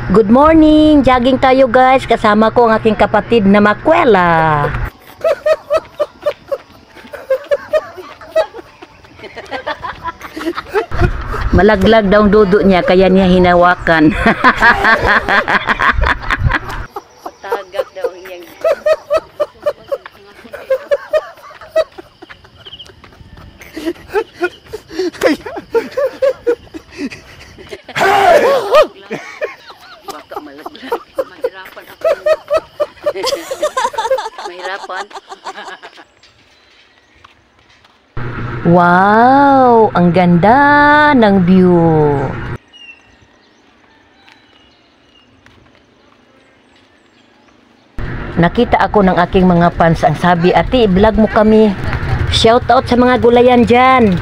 Good morning! Jogging tayo guys. Kasama ko ang aking kapatid na Makwela. Malaglag daw ang dudo niya kaya niya hinawakan. Tagak daw iyang. Baka malaglag. Mahirapan ako. Mahirapan. Wow! Ang ganda ng view. Nakita ako ng aking mga fans. Ang sabi, ate, i-vlog mo kami. Shout out sa mga gulayan dyan.